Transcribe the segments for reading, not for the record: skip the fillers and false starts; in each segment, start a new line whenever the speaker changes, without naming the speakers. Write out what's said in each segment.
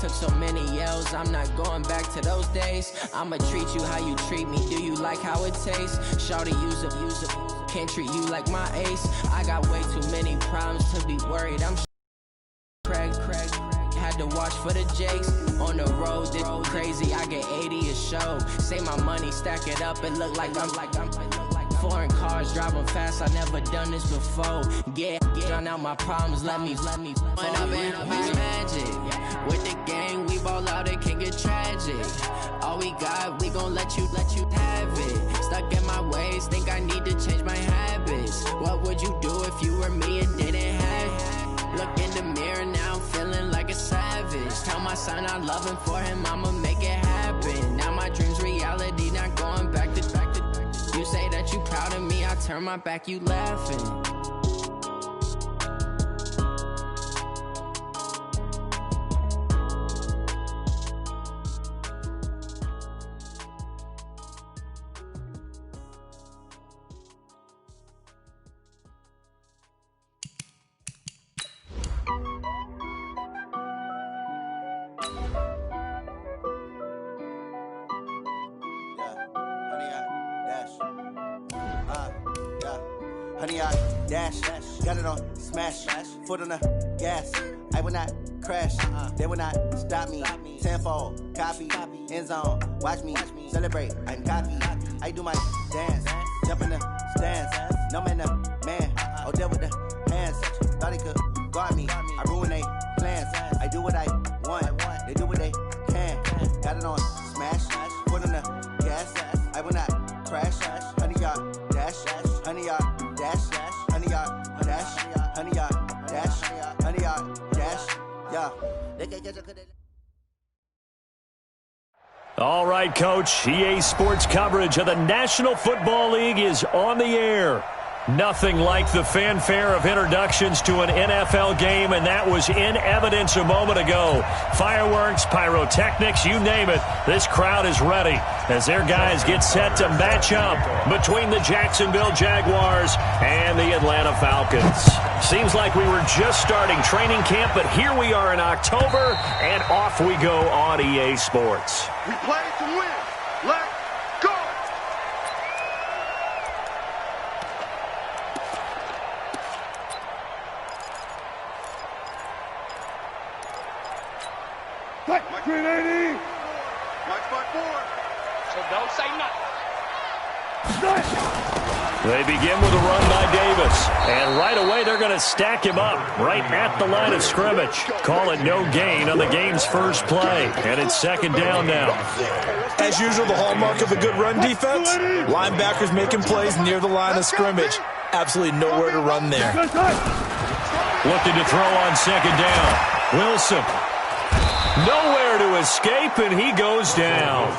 took so many yells, I'm not going back to those days. I'ma treat you how you treat me, do you like how it tastes? Shawty, use up, can't treat you like my ace. I got way too many problems to be worried, I'm Craig, had to watch for the jakes. On the road, this crazy, I get 80 a show. Say my money, stack it up, it look like I'm foreign cars, driving fast, I never done this before. Get drown out my problems, let me When I've been magic, with the gang, we ball out, it can get tragic. All we got, we gon' let you have it. Stuck in my ways, think I need to change my habits. What would you do if you were me and didn't have it? Look in the mirror now, I'm feeling like a savage. Tell my son I love him, for him I'ma make it happen. Now my dream's reality, not going back to. You say that you proud of me, I turn my back, you laughing.
Honey, I dash, got it on smash, foot on the gas. I will not crash, they will not stop me. Tenfold, copy, end zone, watch me celebrate. I'm cocky, I do my dance, jump in the stands. No man, the man, oh, there with the hands. Thought he could guard me, I ruin they plans. I do what I want, they do what they can. Got it on smash, foot on the gas. I will not crash, honey, y'all dash, honey, y'all. Honey, y'all, dash, honey, y'all, dash, honey, y'all, dash, yeah.
All right, Coach. EA Sports coverage of the National Football League is on the air. Nothing like the fanfare of introductions to an NFL game, and that was in evidence a moment ago. Fireworks, pyrotechnics, you name it. This crowd is ready as their guys get set to match up between the Jacksonville Jaguars and the Atlanta Falcons. Seems like we were just starting training camp, but here we are in October, and off we go on EA Sports.
We play to win. Let's go! Mike 380. Mike 5-4.
So don't say nothing.
They begin with a run by Davis. And right away, they're going to stack him up right at the line of scrimmage. Call it no gain on the game's first play. And it's second down now.
As usual, the hallmark of a good run defense, linebackers making plays near the line of scrimmage. Absolutely nowhere to run there.
Looking to throw on second down. Wilson. Nowhere to escape, and he goes down.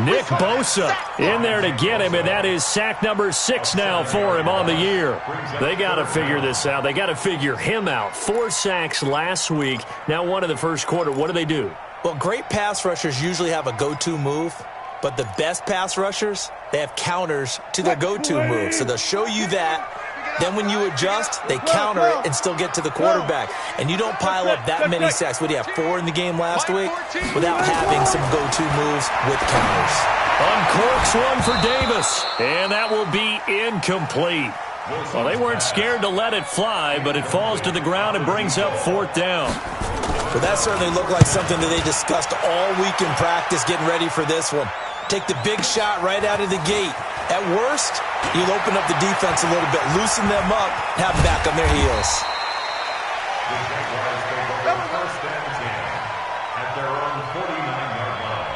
Nick Bosa in there to get him, and that is sack number 6 now for him on the year. They got to figure this out. They got to figure him out. 4 sacks last week. Now one in the first quarter. What do?
Well, great pass rushers usually have a go-to move, but the best pass rushers, they have counters to their go-to move. So they'll show you that. Then when you adjust, they counter it and still get to the quarterback. And you don't pile up that many sacks. What do you have, 4 in the game last week? Without having some go-to moves with counters.
Uncorks one for Davis, and that will be incomplete. Well, they weren't scared to let it fly, but it falls to the ground and brings up 4th down.
Well, that certainly looked like something that they discussed all week in practice getting ready for this one. Take the big shot right out of the gate. At worst, you'll open up the defense a little bit, loosen them up, have them back on their heels.
The Jaguars take over first and 10 at their own 49-yard line.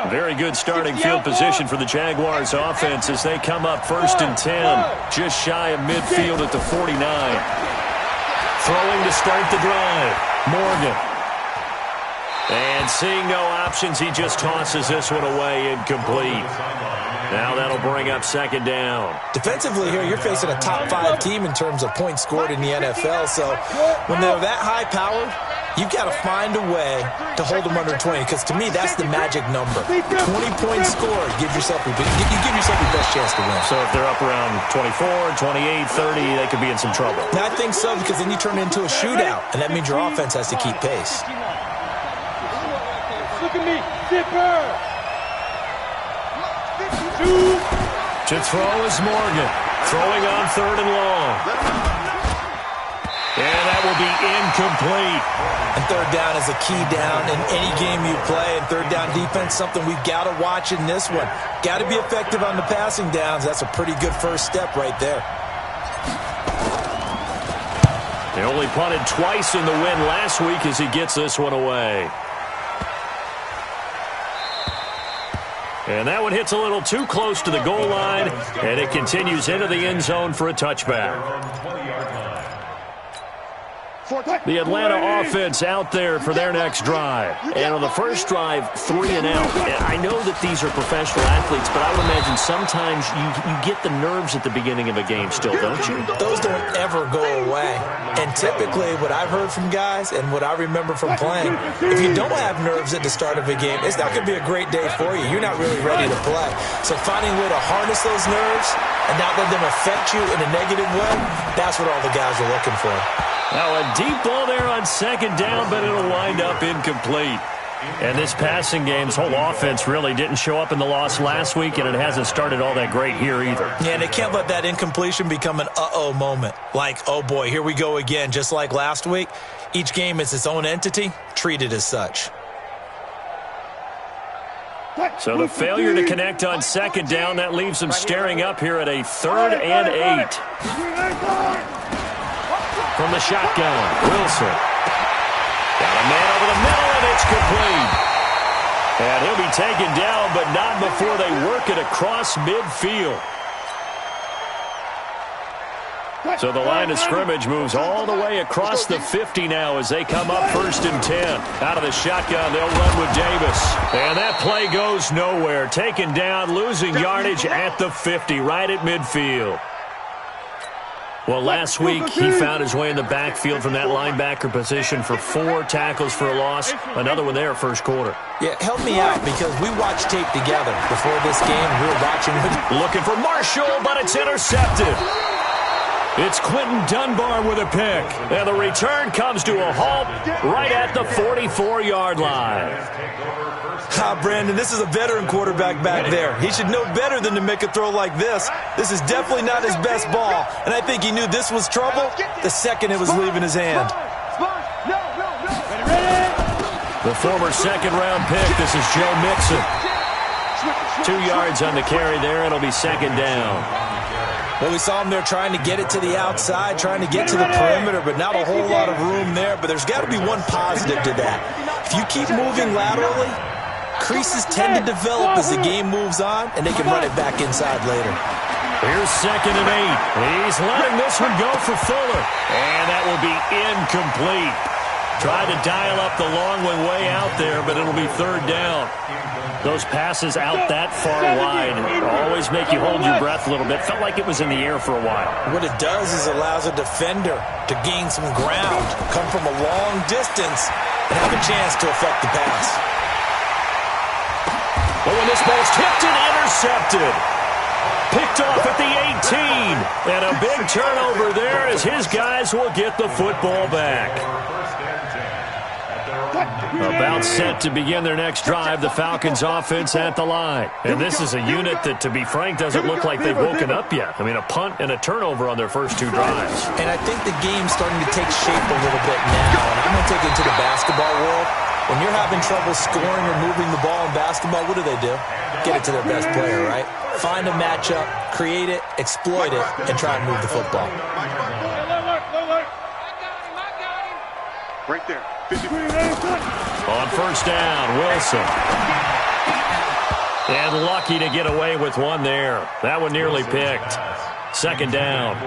Very good starting field position for the Jaguars offense as they come up 1st and 10, just shy of midfield at the 49. Throwing to start the drive, Morgan. And seeing no options, he just tosses this one away, incomplete. Now that'll bring up 2nd down.
Defensively here, you're facing a top 5 team in terms of points scored in the NFL, so when they're that high-powered, You've got to find a way to hold them under 20, because to me, that's the magic number. 20-point score, you give yourself your best chance to win.
So if they're up around 24, 28, 30, they could be in some trouble.
Now, I think so, because then you turn it into a shootout, and that means your offense has to keep pace.
Look at me, Dipper.
To throw is Morgan. Throwing on 3rd and long. And that will be incomplete.
And 3rd down is a key down in any game you play. And 3rd down defense, something we've got to watch in this one. Got to be effective on the passing downs. That's a pretty good first step right there.
They only punted twice in the win last week as he gets this one away. And that one hits a little too close to the goal line, and it continues into the end zone for a touchback. The Atlanta offense out there for their next drive. And on the first drive, 3 and out. And I know that these are professional athletes, but I would imagine sometimes you get the nerves at the beginning of a game still, don't you?
Those don't ever go away. And typically what I've heard from guys and what I remember from playing, if you don't have nerves at the start of a game, it's not going to be a great day for you. You're not really ready to play. So finding a way to harness those nerves and not let them affect you in a negative way, that's what all the guys are looking for.
Now a deep ball there on 2nd down, but it'll wind up incomplete. And this passing game's whole offense really didn't show up in the loss last week, and it hasn't started all that great here either.
Yeah, and they can't let that incompletion become an uh-oh moment. Like, oh boy, here we go again, just like last week. Each game is its own entity, treated as such.
So the failure to connect on 2nd down, that leaves them staring up here at a 3rd and 8. From the shotgun, Wilson. Got a man over the middle, and it's complete. And he'll be taken down, but not before they work it across midfield. So the line of scrimmage moves all the way across the 50 now as they come up 1st and 10. Out of the shotgun, they'll run with Davis. And that play goes nowhere. Taken down, losing yardage at the 50, right at midfield. Well, last week, he found his way in the backfield from that linebacker position for 4 tackles for a loss. Another one there first quarter.
Yeah, help me out, because we watched tape together before this game. We were watching.
Looking for Marshall, but it's intercepted. It's Quentin Dunbar with a pick. And the return comes to a halt right at the 44-yard line.
Brandon, this is a veteran quarterback back there. He should know better than to make a throw like this. This is definitely not his best ball, and I think he knew this was trouble the second it was leaving his hand.
The former 2nd-round pick, this is Joe Mixon. 2 yards on the carry there. It'll be 2nd down.
Well, we saw him there trying to get it to the outside, trying to get to the perimeter, but not a whole lot of room there. But there's got to be one positive to that. If you keep moving laterally, creases tend to develop as the game moves on, and they can run it back inside later.
Here's 2nd and 8. He's letting this one go for Fuller. And that will be incomplete. Tried to dial up the long one way out there, but it'll be 3rd down. Those passes out that far wide always make you hold your breath a little bit. Felt like it was in the air for a while.
What it does is allows a defender to gain some ground, come from a long distance, and have a chance to affect the pass.
But when this ball's tipped and intercepted. Picked off at the 18. And a big turnover there as his guys will get the football back. About set to begin their next drive, the Falcons offense at the line. And this is a unit that, to be frank, doesn't look like they've woken up yet. I mean, a punt and a turnover on their first 2 drives.
And I think the game's starting to take shape a little bit now. And I'm going to take it to the basketball world. When you're having trouble scoring or moving the ball in basketball, what do? Get it to their best player, right? Find a matchup, create it, exploit it, and try and move the football.
Right there.
On first down, Wilson. And lucky to get away with one there. That one nearly picked. 2nd down.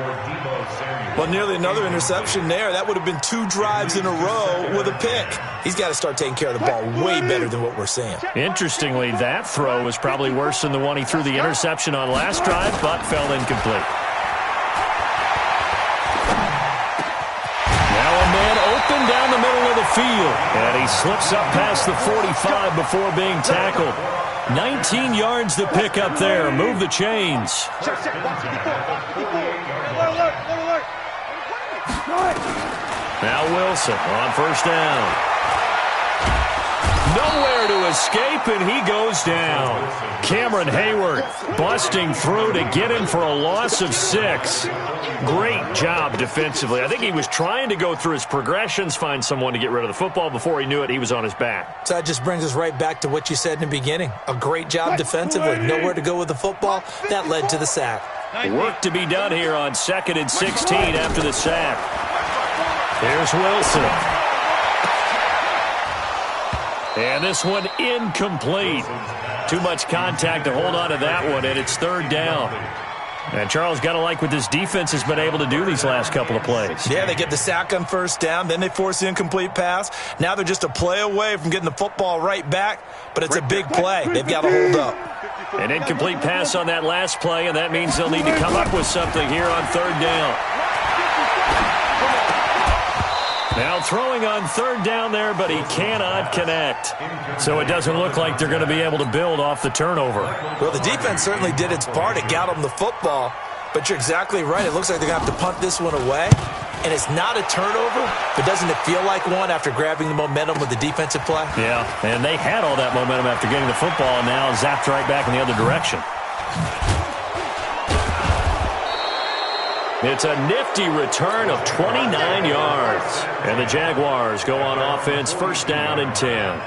Well, nearly another interception there. That would have been 2 drives in a row with a pick. He's got to start taking care of the ball way better than what we're seeing.
Interestingly, that throw was probably worse than the one he threw the interception on last drive, but fell incomplete. Now a man open down the middle of the field. And he slips up past the 45 before being tackled. 19 yards to pick up there. Move the chains. Now Wilson on first down. Nowhere to escape, and he goes down. Cameron Hayward busting through to get him for a loss of 6. Great job defensively. I think he was trying to go through his progressions, find someone to get rid of the football. Before he knew it, he was on his back.
So that just brings us right back to what you said in the beginning. A great job defensively. Nowhere to go with the football. That led to the sack.
Work to be done here on 2nd and 16 after the sack. Here's Wilson. And this one incomplete. Too much contact to hold on to that one, and it's 3rd down. And Charles, got to like what this defense has been able to do these last couple of plays.
Yeah, they get the sack on first down, then they force the incomplete pass. Now they're just a play away from getting the football right back, but it's a big play. They've got to hold up.
An incomplete pass on that last play, and that means they'll need to come up with something here on 3rd down. Now throwing on 3rd down there, but he cannot connect. So it doesn't look like they're going to be able to build off the turnover.
Well, the defense certainly did its part. It got them the football. But you're exactly right. It looks like they're going to have to punt this one away. And it's not a turnover, but doesn't it feel like one after grabbing the momentum with the defensive play?
Yeah, and they had all that momentum after getting the football, and now zapped right back in the other direction. It's a nifty return of 29 yards. And the Jaguars go on offense, 1st down and 10.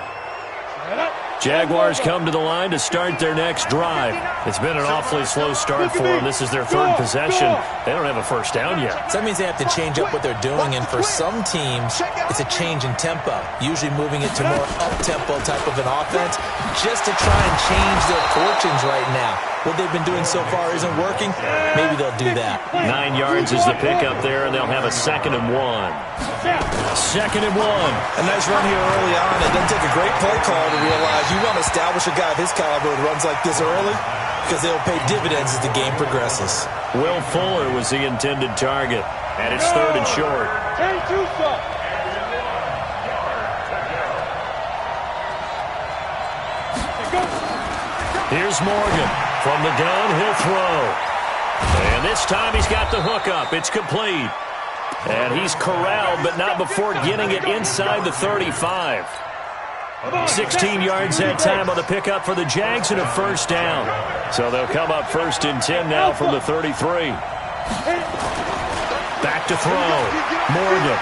Jaguars come to the line to start their next drive. It's been an awfully slow start for them. This is their 3rd possession. They don't have a 1st down yet.
So that means they have to change up what they're doing, and for some teams, it's a change in tempo, usually moving it to more up-tempo type of an offense, just to try and change their fortunes right now. What they've been doing so far isn't working. Maybe they'll do that.
9 yards is the pickup there, and they'll have a 2nd and 1. 2nd and 1.
A nice run here early on. It doesn't take a great play call to realize you want to establish a guy of his caliber who runs like this early, because they'll pay dividends as the game progresses.
Will Fuller was the intended target, and it's 3rd and short. Here's Morgan. From the gun, he'll throw. And this time he's got the hook up. It's complete. And he's corralled, but not before getting it inside the 35. 16 yards that time on the pickup for the Jags and a 1st down. So they'll come up 1st and 10 now from the 33. Back to throw. Morgan.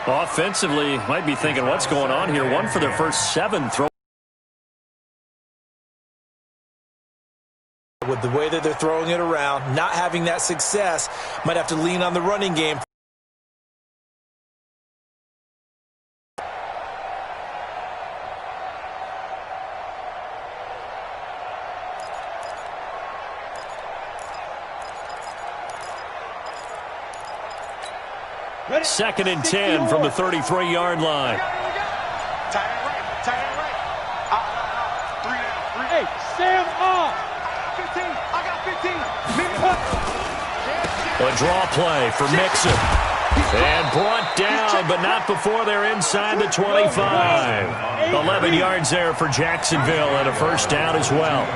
Offensively, might be thinking, what's going on here? 1 for their first 7 throws.
With the way that they're throwing it around, not having that success, might have to lean on the running game.
Second and 10 from the 33-yard line.
Hey, Sam off. 15. I got 15.
A draw play for Mixon. And brought down, but not before they're inside the 25. 11 yards there for Jacksonville and a 1st down as well.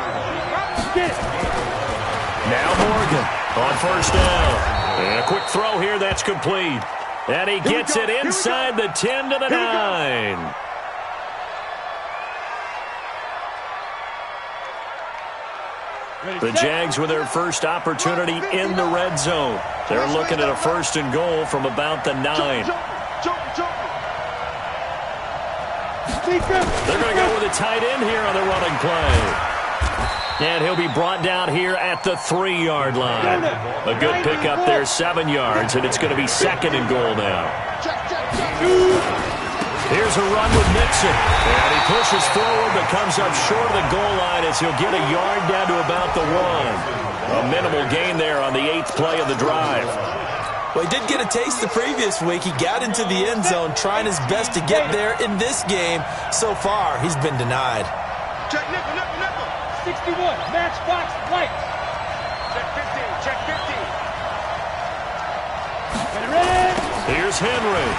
Now Morgan on 1st down. And a quick throw here that's complete. And he gets it inside the 10 to the 9. The Jags with their first opportunity in the red zone. They're looking at a 1st and goal from about the 9. They're going to go with a tight end here on the running play. And he'll be brought down here at the 3-yard line. A good pickup there, 7 yards, and it's going to be 2nd and goal now. Here's a run with Mixon. And he pushes forward but comes up short of the goal line as he'll get a yard down to about the 1. A minimal gain there on the 8th play of the drive.
Well, he did get a taste the previous week. He got into the end zone trying his best to get there in this game. So far, he's been denied.
Check nickel. 61, matchbox light. Check 15, check 15. Ready?
Here's Henry.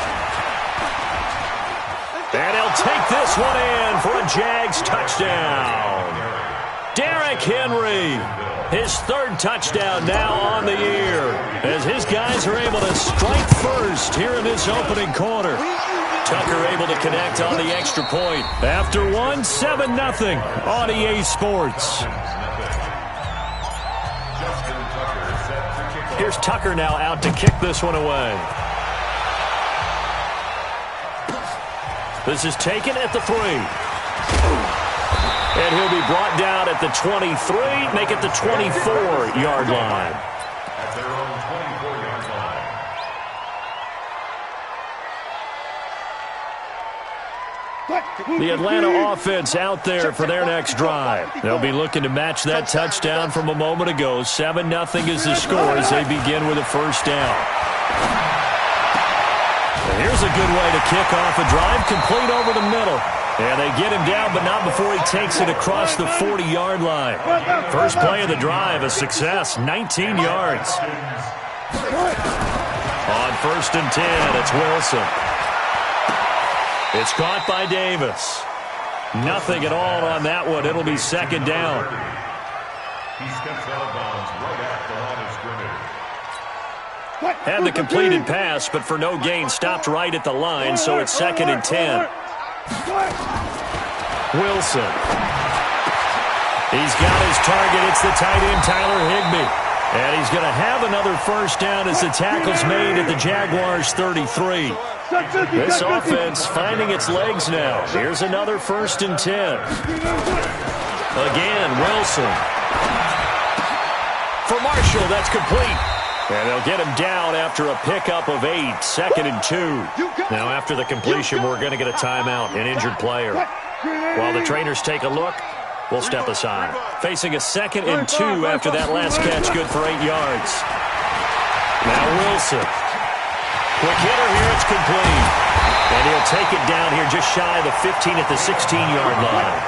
And he'll take this one in for a Jags touchdown. Derrick Henry, his third touchdown now on the year, as his guys are able to strike first here in this opening quarter. Tucker able to connect on the extra point. After one, 7-0 on EA Sports. Here's Tucker now out to kick this one away. This is taken at the 3. And he'll be brought down at the 23, make it the 24-yard line.
At their own 24-yard line.
The Atlanta offense out there for their next drive. They'll be looking to match that touchdown from a moment ago. 7-0 is the score as they begin with a first down. Here's a good way to kick off a drive, complete over the middle. And they get him down, but not before he takes it across the 40-yard line. First play of the drive, a success, 19 yards. On 1st and 10, it's Wilson. It's caught by Davis. Nothing at all on that one. It'll be second down.
He steps out of bounds right at the line of scrimmage.
Had the completed pass, but for no gain, stopped right at the line, so it's 2nd and 10. Wilson. He's got his target. It's the tight end, Tyler Higbee. And he's going to have another first down as the tackle's made at the Jaguars' 33. This offense finding its legs now. Here's another 1st and 10. Again, Wilson. For Marshall, that's complete. And they'll get him down after a pickup of 8, 2nd and 2. Now, after the completion, we're going to get a timeout, an injured player. While the trainers take a look, we'll step aside. Facing a 2nd and 2 after that last catch, good for 8 yards. Now Wilson. Quick hitter here, it's complete. And he'll take it down here just shy of the 15 at the 16-yard line.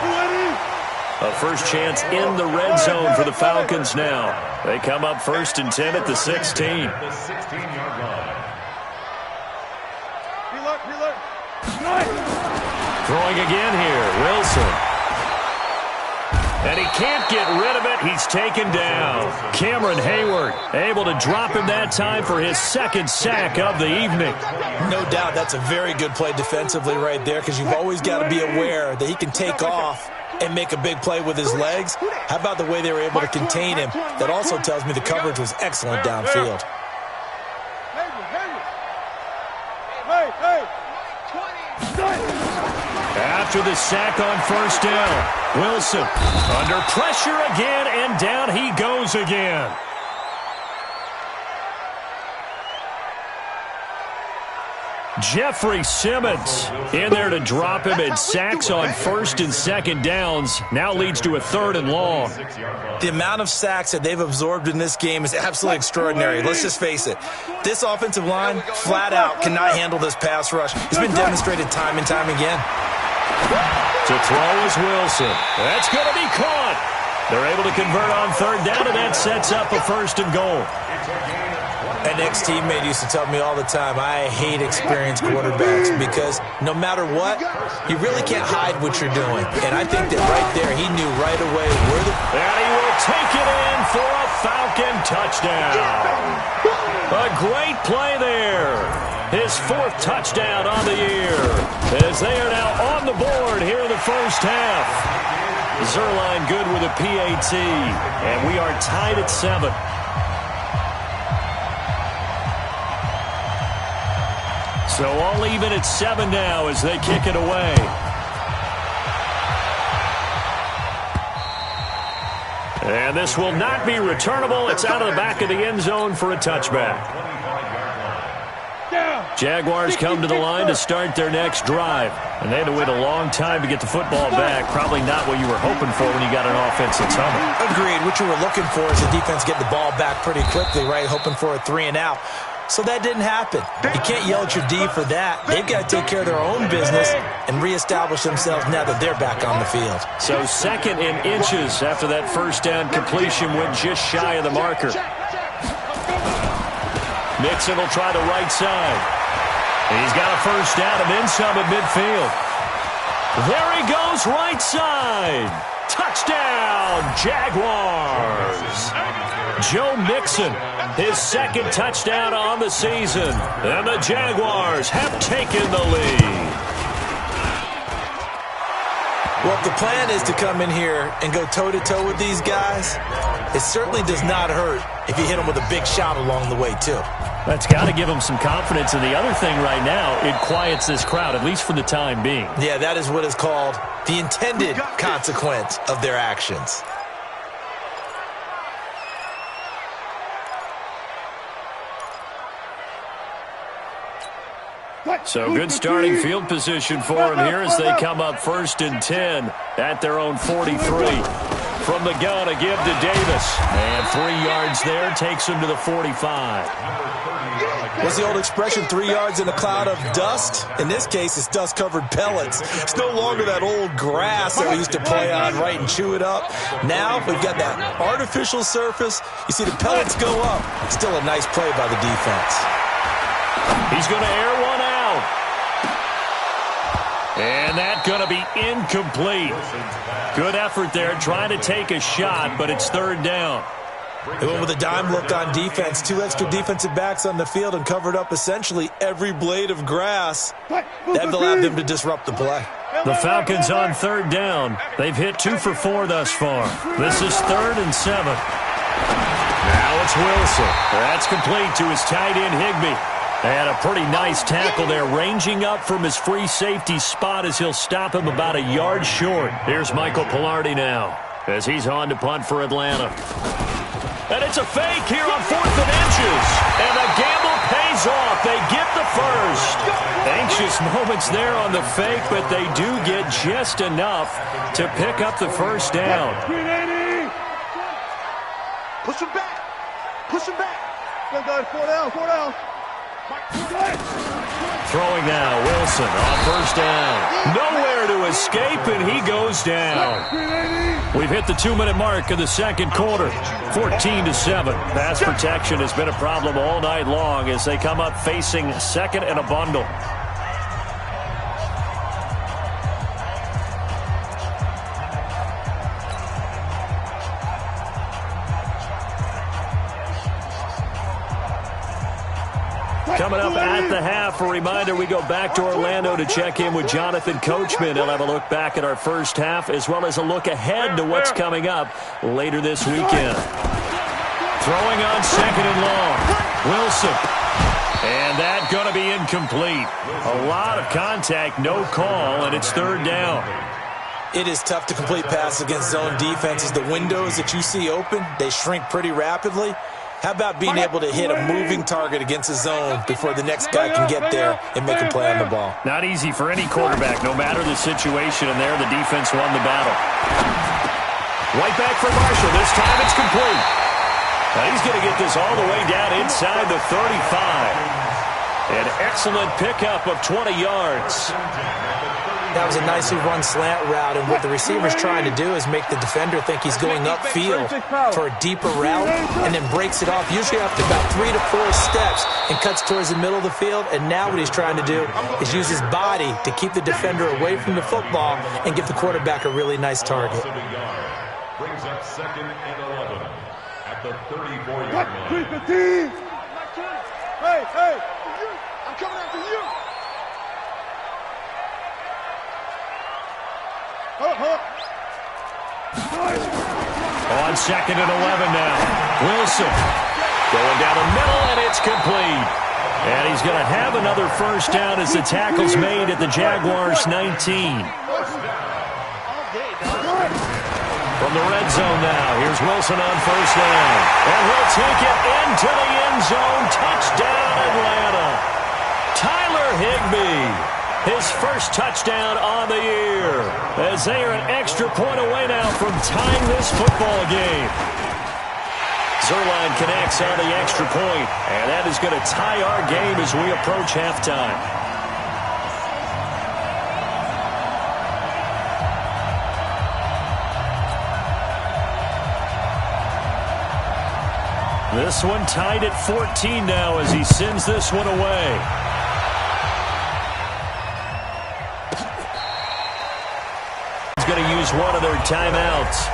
A first chance in the red zone for the Falcons now. They come up 1st and 10 at the 16.
The 16-yard line.
Throwing again here, Wilson. And he can't get rid of it. He's taken down. Cameron Hayward able to drop him that time for his 2nd sack of the evening.
No doubt that's a very good play defensively right there, because you've always got to be aware that he can take off and make a big play with his legs. How about the way they were able to contain him? That also tells me the coverage was excellent downfield.
After the sack on 1st down, Wilson under pressure again, and down he goes again. Jeffrey Simmons in there to drop him, and sacks on 1st and 2nd downs now leads to a 3rd and long.
The amount of sacks that they've absorbed in this game is absolutely extraordinary. Let's just face it. This offensive line, flat out, cannot handle this pass rush. It's been demonstrated time and time again.
To throw is Wilson. That's going to be caught. They're able to convert on 3rd down, and that sets up a 1st and goal.
An ex-teammate used to tell me all the time, I hate experienced quarterbacks, because no matter what, you really can't hide what you're doing. And I think that right there, he knew right away where the...
And he will take it in for a Falcon touchdown. A great play there. His 4th touchdown on the year, as they are now on the board here in the first half. Zerline good with a PAT, and we are tied at 7. So all even at 7 now as they kick it away. And this will not be returnable. It's out of the back of the end zone for a touchback. Jaguars come to the line to start their next drive. And they had to wait a long time to get the football back. Probably not what you were hoping for when you got an offense that's humming.
Agreed. What you were looking for is the defense get the ball back pretty quickly, right? Hoping for a 3 and out. So that didn't happen. You can't yell at your D for that. They've got to take care of their own business and reestablish themselves now that they're back on the field.
So 2nd and inches after that first down completion went just shy of the marker. Mixon will try the right side. He's got a first down and then some at midfield. There he goes, right side. Touchdown, Jaguars. Joe Mixon, his second touchdown on the season. And the Jaguars have taken the lead.
Well, if the plan is to come in here and go toe-to-toe with these guys, it certainly does not hurt if you hit them with a big shot along the way, too.
That's got to give them some confidence. And the other thing right now, it quiets this crowd, at least for the time being.
Yeah, that is what is called the intended consequence of their actions.
So good starting field position for them here as they come up 1st and 10 at their own 43. From the gun, a give to Davis. And 3 yards there takes him to the 45.
What's the old expression, 3 yards in a cloud of dust? In this case, it's dust-covered pellets. It's no longer that old grass that we used to play on, right, and chew it up. Now we've got that artificial surface. You see the pellets go up. Still a nice play by the defense.
He's going to air one out. And that's going to be incomplete. Good effort there, trying to take a shot, but it's 3rd down.
They went with a dime look on defense. 2 extra defensive backs on the field and covered up essentially every blade of grass. That allowed them to disrupt the play.
The Falcons on 3rd down. They've hit 2 for 4 thus far. This is 3rd and 7. Now it's Wilson. That's complete to his tight end, Higbee. They had a pretty nice tackle there, ranging up from his free safety spot as he'll stop him about a yard short. Here's Michael Pilardi now as he's on to punt for Atlanta. And it's a fake here on 4th and inches. And the gamble pays off. They get the first. Anxious moments there on the fake, but they do get just enough to pick up the first down.
Push him back. Push him back.
Go, guys. 4 down. 4 down.
Throwing now, Wilson on 1st down. Nowhere to escape, and he goes down. We've hit the 2-minute mark of the 2nd quarter. 14-7. Pass protection has been a problem all night long as they come up facing 2nd and a bundle. Coming up at the half, a reminder, we go back to Orlando to check in with Jonathan Coachman. He'll have a look back at our first half as well as a look ahead to what's coming up later this weekend. Throwing on 2nd and long. Wilson. And that's going to be incomplete. A lot of contact, no call, and it's 3rd down.
It is tough to complete passes against zone defenses. The windows that you see open, they shrink pretty rapidly. How about being able to hit a moving target against a zone before the next guy can get there and make a play on the ball?
Not easy for any quarterback, no matter the situation, and there the defense won the battle. Right back for Marshall. This time it's complete. Now he's going to get this all the way down inside the 35. An excellent pickup of 20 yards.
That was a nicely run slant route, and what the receiver's trying to do is make the defender think he's going upfield for a deeper route and then breaks it off, usually after about 3 to 4 steps, and cuts towards the middle of the field. And now what he's trying to do is use his body to keep the defender away from the football and give the quarterback a really nice target.
Brings up 2nd and 11 at the 34-yard line.
Hey, I'm coming after you.
On 2nd and 11 now. Wilson going down the middle, and it's complete. And he's going to have another first down as the tackle's made at the Jaguars' 19. From the red zone now, here's Wilson on 1st down. And he'll take it into the end zone. Touchdown, Atlanta. Tyler Higbee. His first touchdown on the year, as they are an extra point away now from tying this football game. Zerline connects on the extra point, and that is going to tie our game as we approach halftime. This one tied at 14 now as he sends this one away. going to use one of their timeouts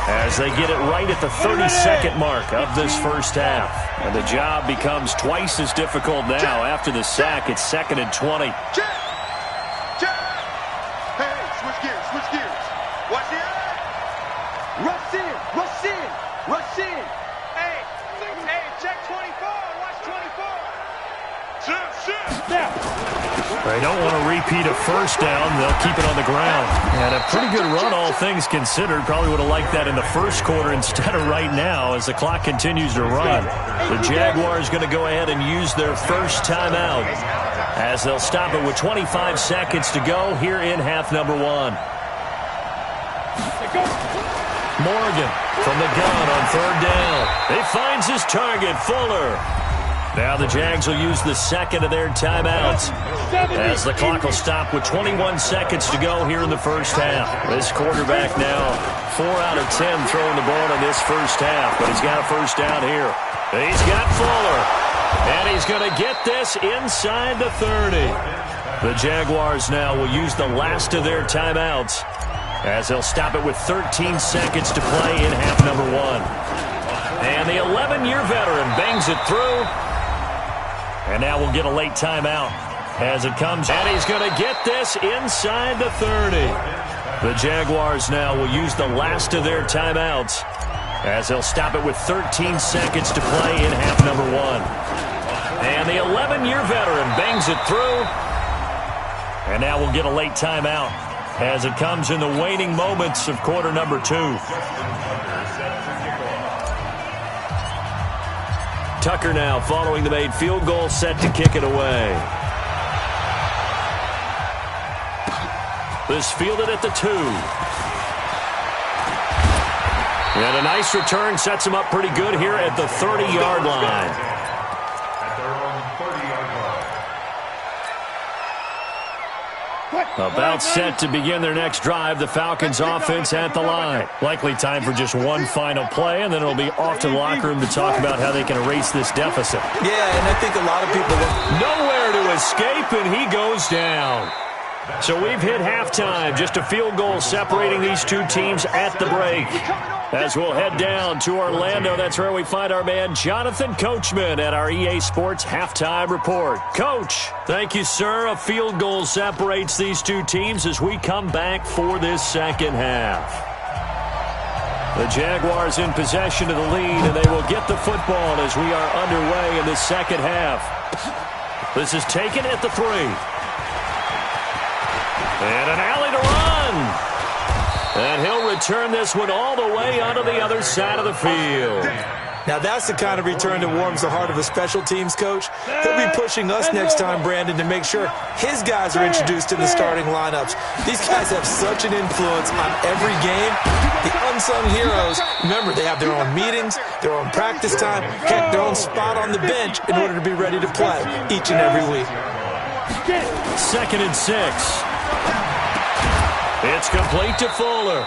as they get it right at the 32nd mark of this first half. And the job becomes twice as difficult now. After the sack, it's 2nd and 20.
Hey, switch gears. Watch it. Rush in. Hey, check 24. Watch 24.
They don't want to repeat a first down. They'll keep it on the ground. And a pretty good run, all things considered. Probably would have liked that in the first quarter instead of right now as the clock continues to run. The Jaguars going to go ahead and use their first timeout as they'll stop it with 25 seconds to go here in half number 1. Morgan from the gun on 3rd down. He finds his target, Fuller. Now the Jags will use the second of their timeouts as the clock will stop with 21 seconds to go here in the first half. This quarterback now 4 out of 10 throwing the ball in this first half, but he's got a first down here. He's got Fuller, and he's going to get this inside the 30. The Jaguars now will use the last of their timeouts as they'll stop it with 13 seconds to play in half number 1. And the 11-year veteran bangs it through. And now we'll get a late timeout as it comes. And he's going to get this inside the 30. The Jaguars now will use the last of their timeouts as they'll stop it with 13 seconds to play in half number 1. And the 11-year veteran bangs it through. And now we'll get a late timeout as it comes in the waning moments of quarter number 2. Tucker now following the made field goal, set to kick it away. This fielded at the 2. And a nice return sets him up pretty good here at the 30-yard line.
At their own 30-yard line.
About set to begin their next drive, the Falcons offense at the line. Likely time for just one final play, and then it'll be off to the locker room to talk about how they can erase this deficit.
Yeah, and I think a lot of people
nowhere to escape, and he goes down. So we've hit halftime, just a field goal separating these two teams at the break. As we'll head down to Orlando, that's where we find our man Jonathan Coachman at our EA Sports Halftime Report. Coach, thank you, sir. A field goal separates these two teams as we come back for this second half. The Jaguars in possession of the lead, and they will get the football as we are underway in the second half. This is taken at the 3. And an alley to run. And he'll return this one all the way onto the other side of the field.
Now that's the kind of return that warms the heart of a special teams coach. He'll be pushing us next time, Brandon, to make sure his guys are introduced in the starting lineups. These guys have such an influence on every game. The unsung heroes, remember, they have their own meetings, their own practice time, heck, their own spot on the bench in order to be ready to play each and every week.
2nd and 6. It's complete to Fuller.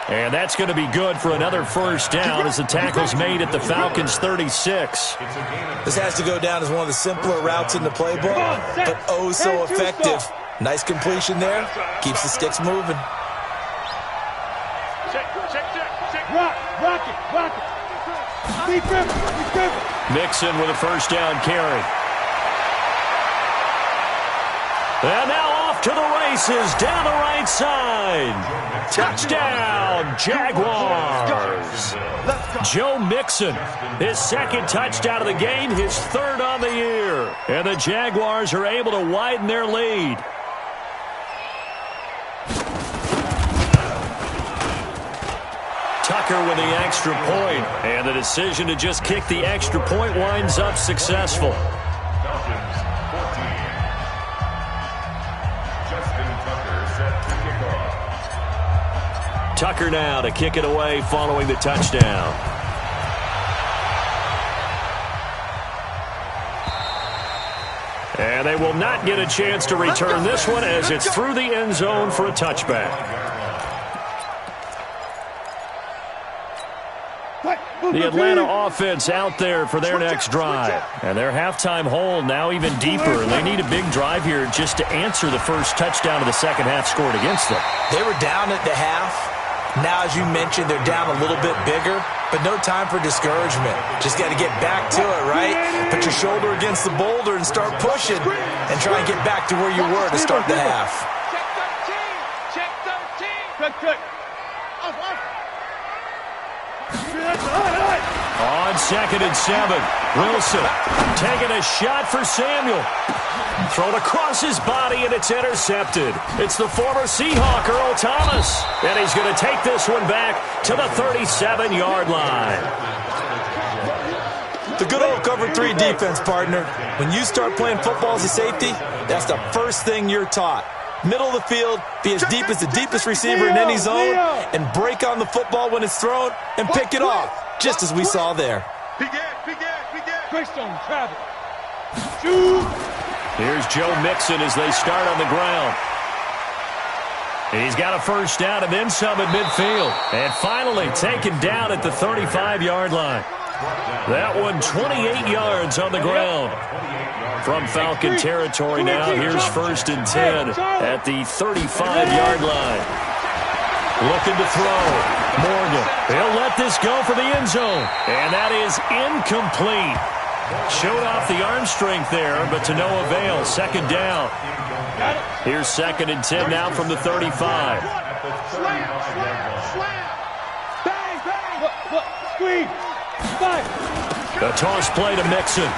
And that's going to be good for another first down as the tackle's made at the Falcons' 36.
This has to go down as one of the simpler routes in the playbook, but oh so effective. Nice completion there. Keeps the sticks moving.
Rock it.
Mixon with a first down carry. And now off to the races down the right side. Touchdown, Jaguars. Joe Mixon, his 2nd touchdown of the game, his 3rd on the year. And the Jaguars are able to widen their lead. Tucker with the extra point. And the decision to just kick the extra point winds up successful. Tucker now to kick it away following the touchdown. And they will not get a chance to return this one as it's through the end zone for a touchback. The Atlanta offense out there for their next drive. And their halftime hole now even deeper. And they need a big drive here just to answer the first touchdown of the second half scored against them.
They were down at the half. Now, as you mentioned, they're down a little bit bigger, but no time for discouragement. Just got to get back to it, right? Put your shoulder against the boulder and start pushing and try and get back to where you were to start the half.
Check 13. Good.
On 2nd and 7, Wilson taking a shot for Samuel. Thrown across his body, and it's intercepted. It's the former Seahawk, Earl Thomas. And he's going to take this one back to the 37-yard line.
The good old cover 3 defense, partner. When you start playing football as a safety, that's the first thing you're taught. Middle of the field, be as deep as the deepest receiver in any zone, and break on the football when it's thrown and pick it off, just as we saw there.
Greystone, travel. Shoot.
Here's Joe Mixon as they start on the ground. He's got a first down and then some at midfield. And finally taken down at the 35-yard line. That one 28 yards on the ground. From Falcon territory now, here's 1st and 10 at the 35-yard line. Looking to throw. Morgan, he'll let this go for the end zone. And that is incomplete. Showed off the arm strength there, but to no avail. 2nd down. Here's 2nd and 10 now from the 35.
Slam. Bang. Squeeze. 5.
The toss play to Mixon.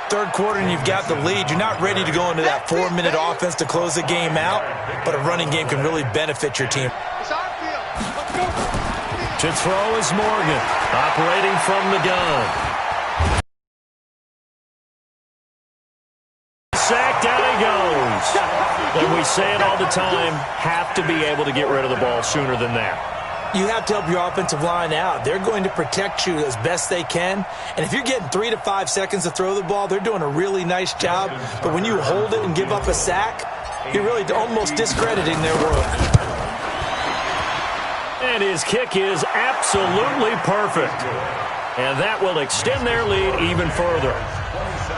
Third quarter and you've got the lead. You're not ready to go into that 4-minute offense to close the game out, but a running game can really benefit your team.
To throw is Morgan, operating from the gun. Sack, down he goes. And we say it all the time, have to be able to get rid of the ball sooner than that.
You have to help your offensive line out. They're going to protect you as best they can. And if you're getting 3 to 5 seconds to throw the ball, they're doing a really nice job. But when you hold it and give up a sack, you're really almost discrediting their work.
And his kick is absolutely perfect. And that will extend their lead even further.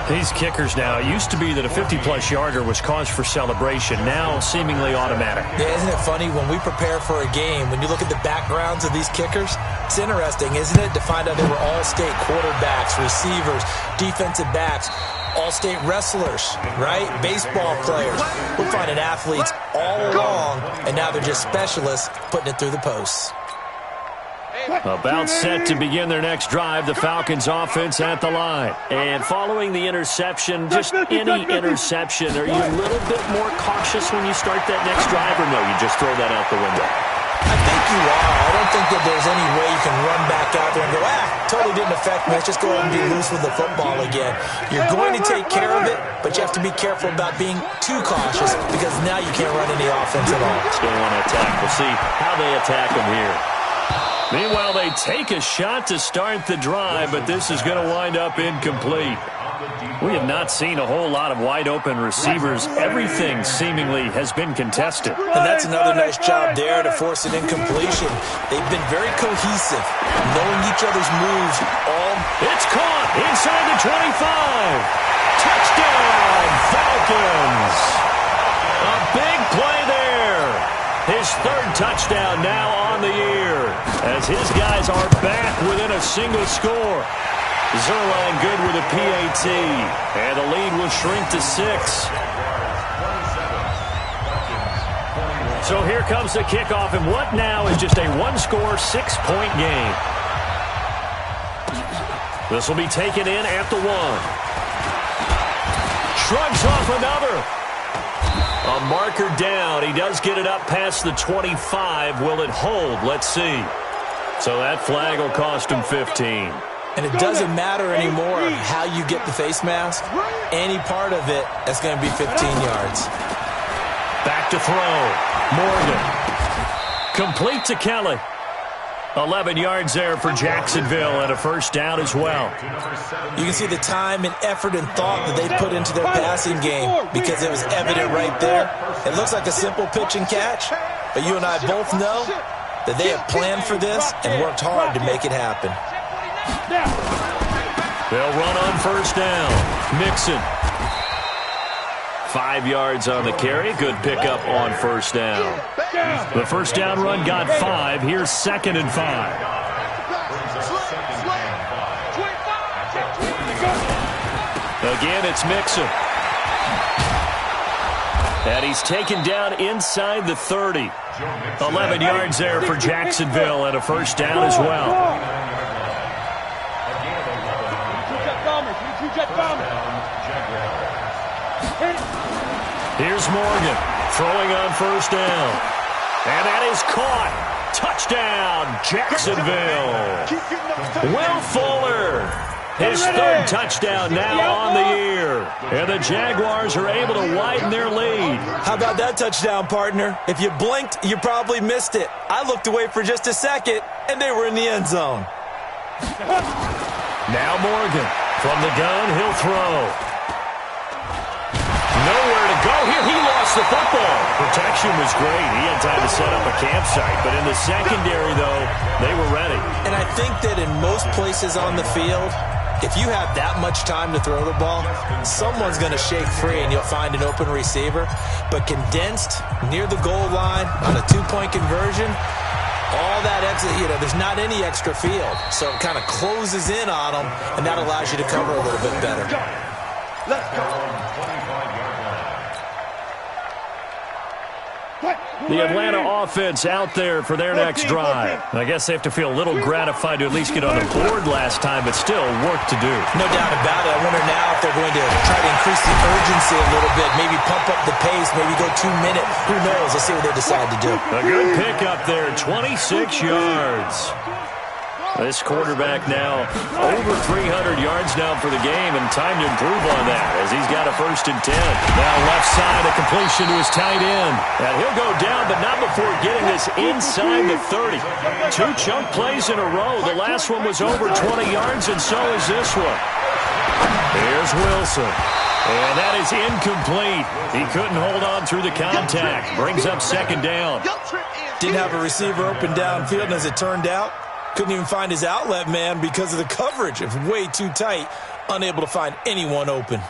These kickers now, it used to be that a 50-plus yarder was cause for celebration, now seemingly automatic.
Yeah, isn't it funny when we prepare for a game, when you look at the backgrounds of these kickers, it's interesting, isn't it, to find out they were all-state quarterbacks, receivers, defensive backs, all-state wrestlers, right? Baseball players. We're finding athletes all along, and now they're just specialists putting it through the posts.
About set to begin their next drive, the Falcons offense at the line. And following the interception, just any interception, are you a little bit more cautious when you start that next drive, or no, you just throw that out the window?
I think you are. I don't think that there's any way you can run back out there and go, totally didn't affect me. Let's just go ahead and be loose with the football again. You're going to take care of it, but you have to be careful about being too cautious because now you can't run any offense at all.
Still want to attack. We'll see how they attack them here. Meanwhile, they take a shot to start the drive, but this is going to wind up incomplete. We have not seen a whole lot of wide-open receivers. Everything seemingly has been contested.
And that's another nice job there to force an incompletion. They've been very cohesive, knowing each other's moves.
It's caught inside the 25. Touchdown, Falcons. A big play there. His 3rd touchdown now on the year as his guys are back within a single score. Zerline good with a PAT, and the lead will shrink to 6. So here comes the kickoff, and what now is just a 1-score, 6-point game. This will be taken in at the 1. Shrugs off another. A marker down. He does get it up past the 25. Will it hold? Let's see. So that flag will cost him 15.
And it doesn't matter anymore how you get the face mask. Any part of it, that's going to be 15 yards.
Back to throw. Morgan. Complete to Kelly. 11 yards there for Jacksonville and a first down as well.
You can see the time and effort and thought that they put into their passing game because it was evident right there. It looks like a simple pitch and catch, but you and I both know that they have planned for this and worked hard to make it happen.
They'll run on first down. Mixon. 5 yards on the carry. Good pickup on first down. The first down run got 5. Here's 2nd and 5. Again, it's Mixon. And he's taken down inside the 30. 11 yards there for Jacksonville and a first down as well. Here's Morgan throwing on first down. And that is caught. Touchdown, Jacksonville. Will Fuller, his 3rd touchdown now on the year. And the Jaguars are able to widen their lead.
How about that touchdown, partner? If you blinked, you probably missed it. I looked away for just a second, and they were in the end zone.
Now Morgan from the gun, he'll throw. Nowhere to go here. He lost the football. Protection was great. He had time to set up a campsite. But in the secondary, though, they were ready.
And I think that in most places on the field, if you have that much time to throw the ball, someone's going to shake free and you'll find an open receiver. But condensed near the goal line on a 2-point conversion, all that exit, there's not any extra field. So it kind of closes in on them, and that allows you to cover a little bit better.
Let's go.
The Atlanta offense out there for their next drive. I guess they have to feel a little gratified to at least get on the board last time, but still work to do.
No doubt about it. I wonder now if they're going to try to increase the urgency a little bit, maybe pump up the pace, maybe go 2-minute. Who knows? Let's see what they decide to do.
A good pickup there, 26 yards. This quarterback now over 300 yards now for the game, and time to improve on that as he's got a 1st and 10. Now left side, a completion to his tight end. And he'll go down, but not before getting this inside the 30. 2 chunk plays in a row. The last one was over 20 yards, and so is this one. Here's Wilson. And that is incomplete. He couldn't hold on through the contact. Brings up 2nd down.
Didn't have a receiver open downfield, and as it turned out, couldn't even find his outlet man because of the coverage. It was way too tight, unable to find anyone open.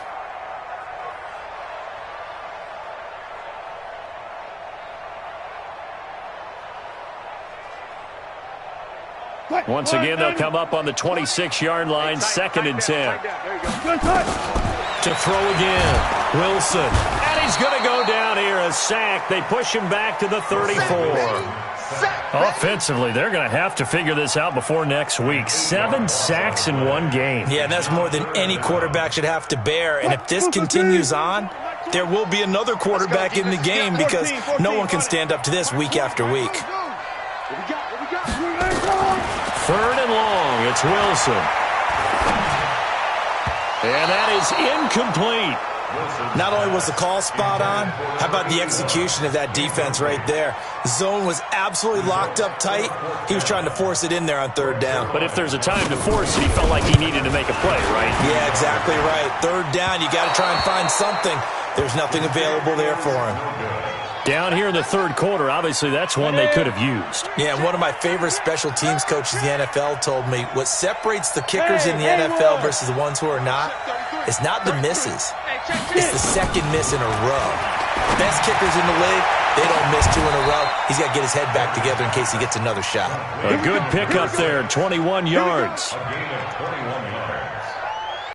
Once again, they'll come up on the 26-yard line, 2nd and 10. To throw again, Wilson. And he's going to go down here, a sack. They push him back to the 34. Offensively, they're going to have to figure this out before next week. 7 sacks in 1 game.
Yeah, that's more than any quarterback should have to bear. And if this continues on, there will be another quarterback in the game because no one can stand up to this week after week.
3rd and long, it's Wilson. And that is incomplete.
Not only was the call spot on, how about the execution of that defense right there? Zone was absolutely locked up tight. He was trying to force it in there on 3rd down.
But if there's a time to force it, he felt like he needed to make a play, right?
Yeah, exactly right. 3rd down, you got to try and find something. There's nothing available there for him.
Down here in the 3rd quarter, obviously that's one they could have used.
Yeah, one of my favorite special teams coaches in the NFL told me what separates the kickers in the NFL versus the ones who are not is not the misses. It's the 2nd miss in a row. Best kickers in the league, they don't miss 2 in a row. He's got to get his head back together in case he gets another shot.
A good pickup there, 21 yards.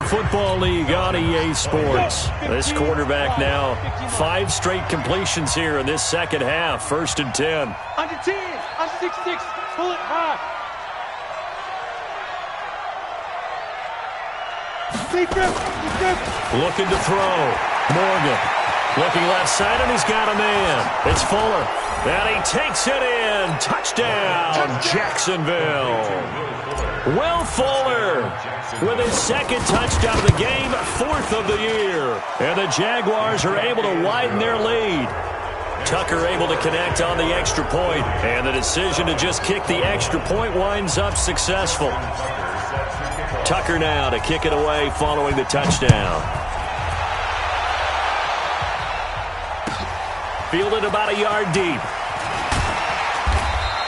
Football League on EA Sports. This quarterback now 5 straight completions here in this 2nd half. 1st and 10.
Under 10, I'm 6'6", pull it high.
Looking to throw. Morgan. Looking left side, and he's got a man. It's Fuller. And he takes it in. Touchdown, Jacksonville. Will Fuller with his 2nd touchdown of the game, 4th of the year. And the Jaguars are able to widen their lead. Tucker able to connect on the extra point, and the decision to just kick the extra point winds up successful. Tucker now to kick it away following the touchdown. Fielded about a yard deep.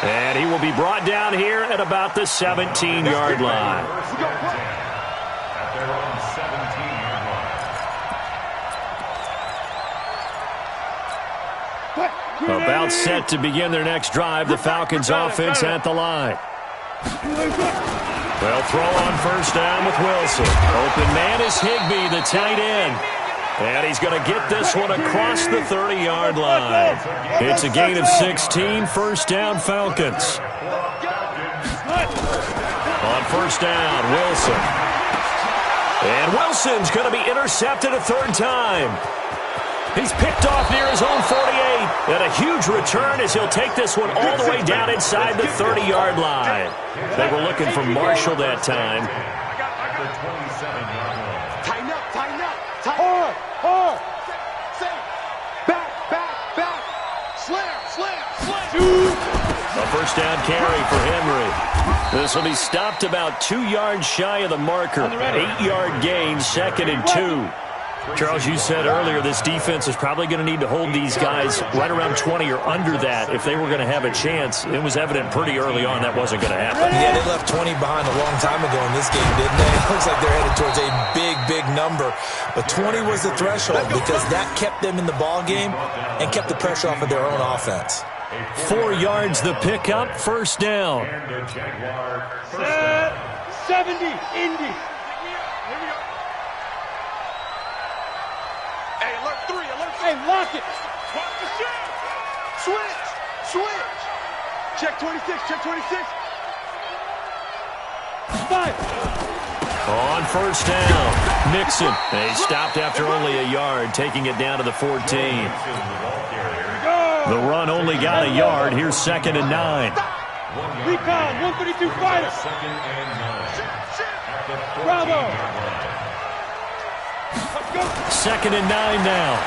And he will be brought down here at about the 17-yard line.
At their own 17-yard line.
About set to begin their next drive, the Falcons offense at the line. They'll throw on first down with Wilson. Open man is Higbee, the tight end. And he's going to get this one across the 30-yard line. It's a gain of 16, first down Falcons. On first down, Wilson. And Wilson's going to be intercepted a third time. He's picked off near his own 48. And a huge return as he'll take this one all the way down inside the 30-yard line. They were looking for Marshall that time.
Tighten up, tighten up. Hard, hard. Back. Slam.
A first down carry for Henry. This will be stopped about 2 yards shy of the marker. 8-yard gain, 2nd and 2. Charles, you said earlier this defense is probably going to need to hold these guys right around 20 or under that if they were going to have a chance. It was evident pretty early on that wasn't going to happen.
Yeah, they left 20 behind a long time ago in this game, didn't they? It looks like they're headed towards a big number. But 20 was the threshold because that kept them in the ball game and kept the pressure off of their own offense.
4 yards the pickup, first down.
70, Indy. Hey, lock it. Switch. Check 26. 5.
On first down, Mixon. They stopped after only a yard, taking it down to the 14. The run only got a yard. Here's 2nd and 9.
Recon, 132 fighter. Bravo.
2nd and 9 now.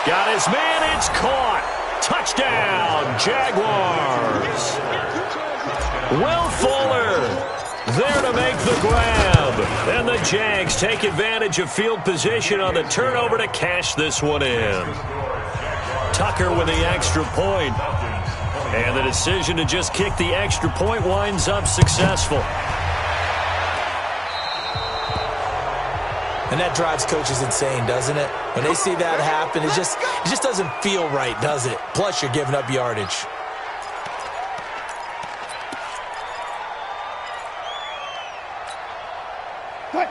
Got his man, it's caught. Touchdown, Jaguars. Will Fuller there to make the grab. And the Jags take advantage of field position on the turnover to cash this one in. Tucker with the extra point. And the decision to just kick the extra point winds up successful.
And that drives coaches insane, doesn't it? When they see that happen, it just doesn't feel right, does it? Plus, you're giving up yardage.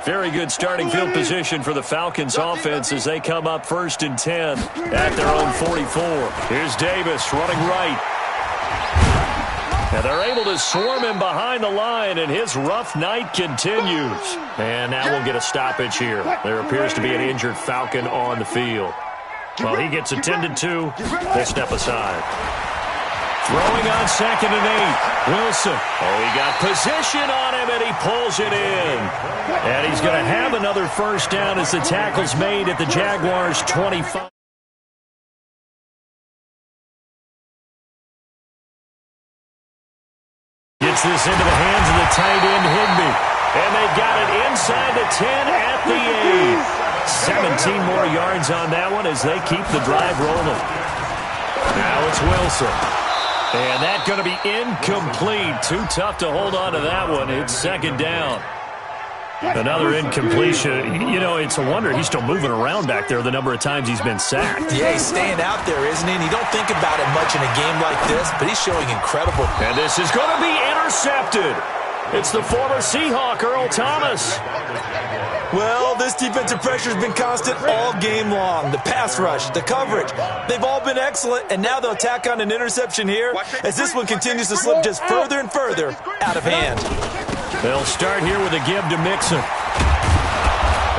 Very good starting field position for the Falcons offense as they come up 1st and 10 at their own 44. Here's Davis running right. And they're able to swarm him behind the line, and his rough night continues. And now we'll get a stoppage here. There appears to be an injured Falcon on the field. Well, he gets attended to. They step aside. Throwing on 2nd and 8. Wilson. Oh, he got position on him, and he pulls it in. And he's going to have another first down as the tackle's made at the Jaguars' 25. Gets this into the hands of the tight end, Higbee. And they've got it inside the 10 at the 8. 17 more yards on that one as they keep the drive rolling. Now it's Wilson. And that's going to be incomplete. Too tough to hold on to that one. It's 2nd down. Another incompletion. You know, it's a wonder he's still moving around back there the number of times he's been sacked.
Yeah, he's staying out there, isn't he? And you don't think about it much in a game like this, but he's showing incredible.
And this is going to be intercepted. It's the former Seahawk, Earl Thomas.
Well, this defensive pressure has been constant all game long. The pass rush, the coverage, they've all been excellent, and now they'll tack on an interception here as this one continues to slip just further and further out of hand.
They'll start here with a give to Mixon.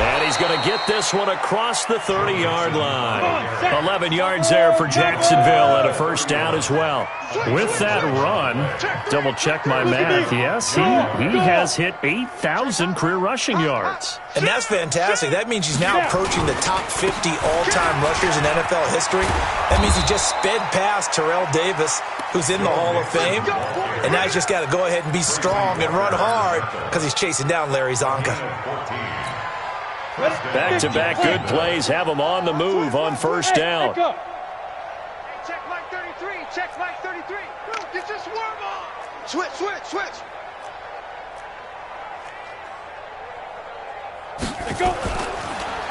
And he's going to get this one across the 30-yard line. 11 yards there for Jacksonville and a first down as well. With that run, double-check my math, yes, he has hit 8,000 career rushing yards.
And that's fantastic. That means he's now approaching the top 50 all-time rushers in NFL history. That means he just sped past Terrell Davis, who's in the Hall of Fame. And now he's just got to go ahead and be strong and run hard because he's chasing down Larry Zonka.
Back-to-back good plays have him on the move on first down.
Check Mike 33. Check Mike 33. Get your swerve on. Switch.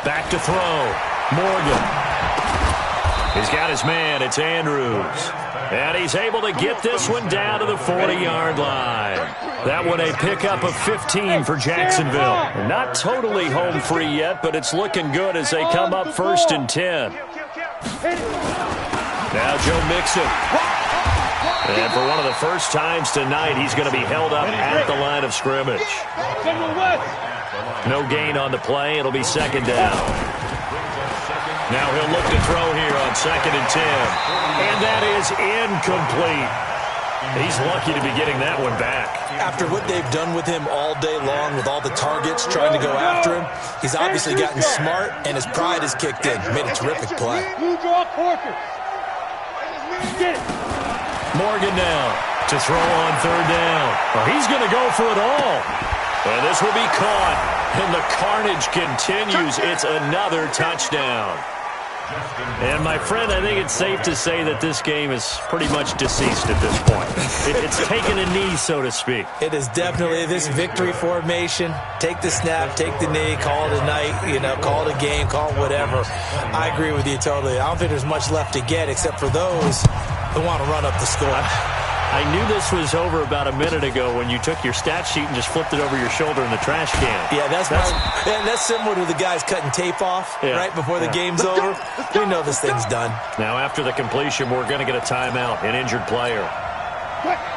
Back to throw. Morgan. He's got his man. It's Andrews. And he's able to get this one down to the 40-yard line. That one a pickup of 15 for Jacksonville. Not totally home free yet, but it's looking good as they come up 1st and 10. Now Joe Mixon. And for one of the first times tonight, he's going to be held up at the line of scrimmage. No gain on the play. It'll be second down. Now he'll look to throw here on 2nd and 10. And that is incomplete. He's lucky to be getting that one back.
After what they've done with him all day long with all the targets trying to go after him, he's obviously gotten smart and his pride has kicked in. Made a terrific play.
Morgan now to throw on 3rd down. Well, he's going to go for it all. And this will be caught. And the carnage continues. It's another touchdown. And, my friend, I think it's safe to say that this game is pretty much deceased at this point. It's taken a knee, so to speak.
It is definitely this victory formation. Take the snap, take the knee, call it a night, call it a game, call it whatever. I agree with you totally. I don't think there's much left to get except for those who want to run up the score.
I knew this was over about a minute ago when you took your stat sheet and just flipped it over your shoulder in the trash can.
Yeah, that's similar to the guys cutting tape off right before the game's over. We know this thing's done.
Now, after the completion, we're going to get a timeout, an injured player.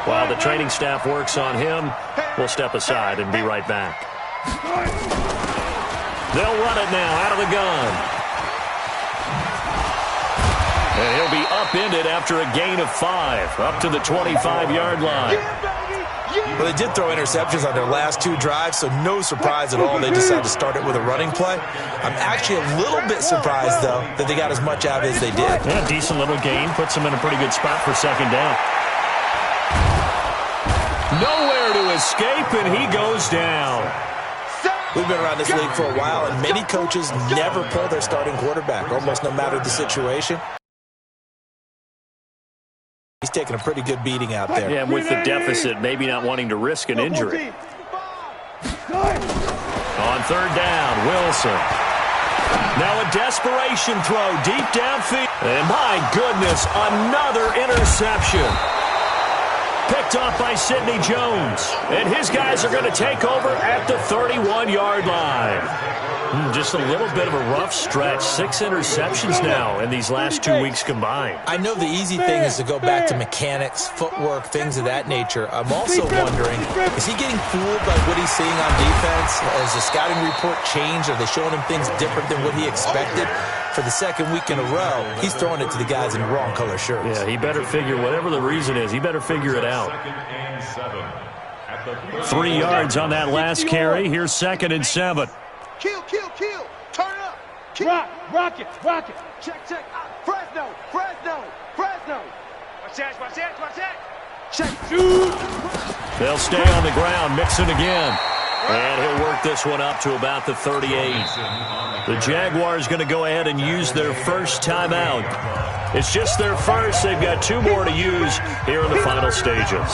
While the training staff works on him, we'll step aside and be right back. They'll run it now out of the gun. And he'll be upended after a gain of 5, up to the 25-yard line.
Well, they did throw interceptions on their last 2 drives, so no surprise at all they decided to start it with a running play. I'm actually a little bit surprised, though, that they got as much out of it as they did.
Yeah, decent little gain. Puts them in a pretty good spot for second down. Nowhere to escape, and he goes down.
We've been around this league for a while, and many coaches never pull their starting quarterback, almost no matter the situation. He's taking a pretty good beating out there.
Yeah, and with the deficit, maybe not wanting to risk an injury. On 3rd down, Wilson. Now a desperation throw deep downfield. And my goodness, another interception. Picked off by Sidney Jones. And his guys are going to take over at the 31-yard line. Just a little bit of a rough stretch. 6 interceptions now in these last 2 weeks combined.
I know the easy thing is to go back to mechanics, footwork, things of that nature. I'm also wondering, is he getting fooled by what he's seeing on defense? Has the scouting report changed? Are they showing him things different than what he expected? For the 2nd week in a row, he's throwing it to the guys in the wrong color shirts.
Yeah, he better figure, whatever the reason is, he better figure it out. 3 yards on that last carry. Here's 2nd and 7.
Kill. Turn up. Kill. Rock it. Check. Fresno. Watch that. Check. Shoot.
They'll stay on the ground. Mixon again. And he'll work this one up to about the 38. The Jaguars going to go ahead and use their first timeout. It's just their first. They've got 2 more to use here in the final stages.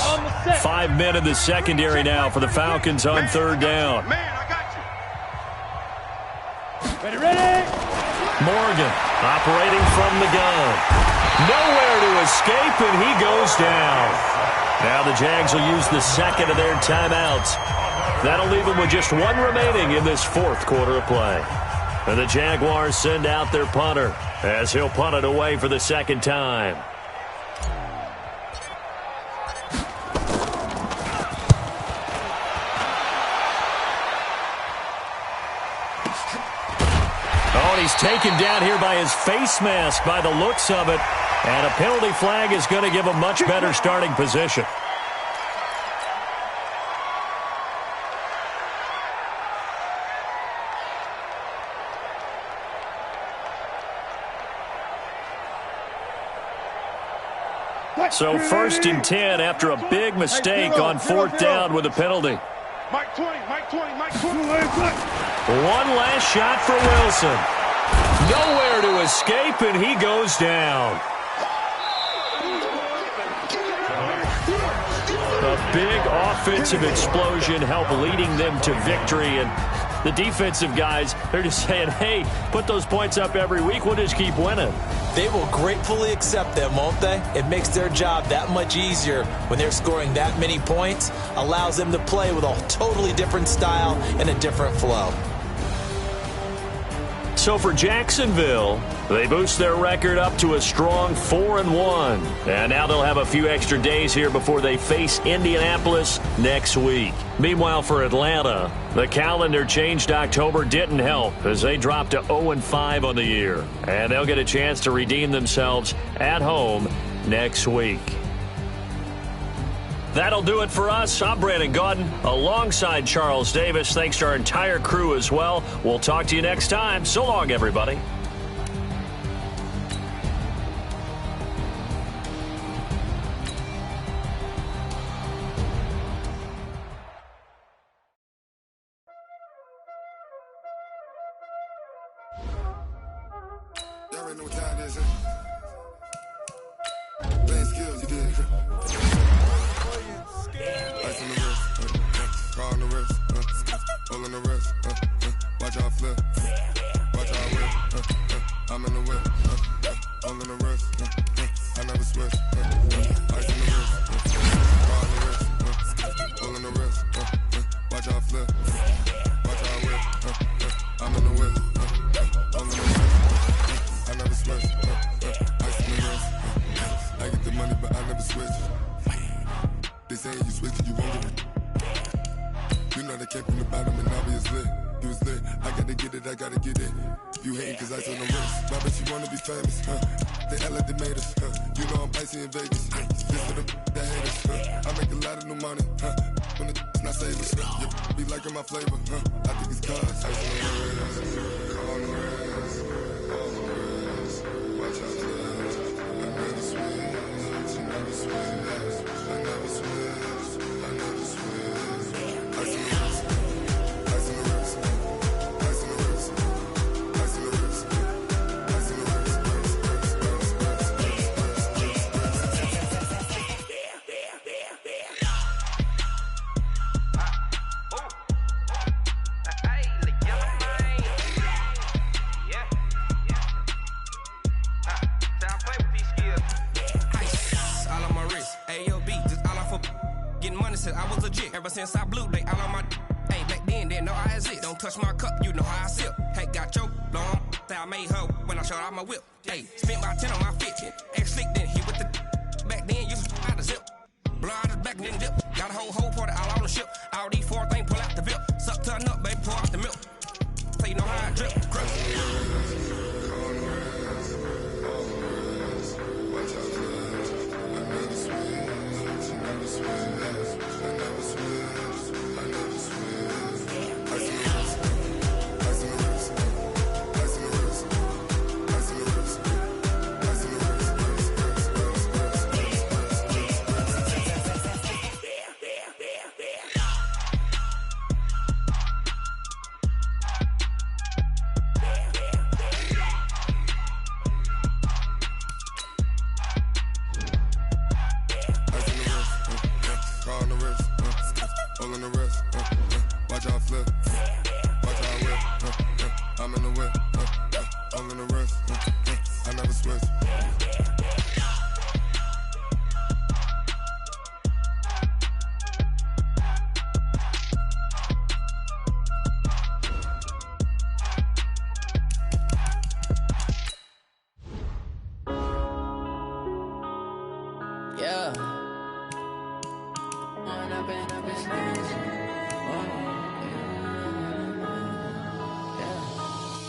5 men in the secondary now for the Falcons on 3rd down.
Ready?
Morgan operating from the gun. Nowhere to escape, and he goes down. Now the Jags will use the 2nd of their timeouts. That'll leave them with just 1 remaining in this 4th quarter of play. And the Jaguars send out their punter as he'll punt it away for the 2nd time. he's taken down here by his face mask by the looks of it. And a penalty flag is going to give him much better starting position. So 1st and 10 after a big mistake on 4th down with a penalty.
Mike 20, Mike 20, Mike 20.
One last shot for Wilson. Nowhere to escape, and he goes down. A big offensive explosion helped leading them to victory, and the defensive guys, they're just saying, hey, put those points up every week, we'll just keep winning.
They will gratefully accept them, won't they? It makes their job that much easier when they're scoring that many points, allows them to play with a totally different style and a different flow.
So for Jacksonville, they boost their record up to a strong 4-1. And now they'll have a few extra days here before they face Indianapolis next week. Meanwhile, for Atlanta, the calendar change to October didn't help as they dropped to 0-5 on the year. And they'll get a chance to redeem themselves at home next week. That'll do it for us. I'm Brandon Gaudin alongside Charles Davis. Thanks to our entire crew as well. We'll talk to you next time. So long, everybody.
Y'all already know what time it is, playing skills, you did. Ice on the wrist, car on the wrist, all on the wrist, watch out flip, watch out whip, I'm in the whip, all on the wrist, I never switch, ice on the wrist, car on the wrist, all on the wrist, watch out flip, watch out whip, I'm in the whip, all on the wrist, I never switch, ice on the wrist, I get the money but I never switch. They saying you switch it, you won't get it. You know they came from the bottom and now we is lit. You was lit, I gotta get it, I gotta get it. You hating cause ice on the wrist. Why bet you wanna be famous, They act like they made us, You know I'm icy in Vegas, This for them that hate us, I make a lot of new money, When it's not savers, You be liking my flavor, I think it's cause ice on the wrist, on the wrist, on the wrist. Watch out, I never switch, I never switch. I never switch, I never switch. Ice on the wrist, ice on the wrist, ice on the wrist, ice on the wrist, ice on the wrist,
I was legit. Ever since I blew, they all on my hey, back then, didn't know I exist. Don't touch my cup, you know how I sip. Hey, got your long that I made her when I showed out my whip. Hey, spent my 10 on my 15. Ex-slick, then hit with the back then, used to out the zip. Blow out his back and then dip. Got a whole party all on the ship. All these 4 things, pull out the VIP. Suck, turn up, baby, pour out the milk. So you know how I drip. Grip.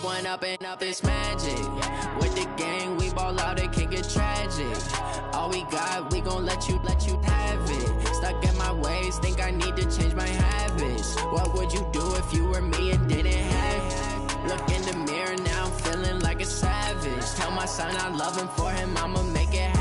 One up and up, it's magic. With the gang, we ball out, it can get tragic. All we got, we gon' let you have it. Stuck in my ways, think I need to change my habits. What would you do if you were me and didn't have it? Look in the mirror now, I'm feeling like a savage. Tell my son I love him, for him I'ma make it happen.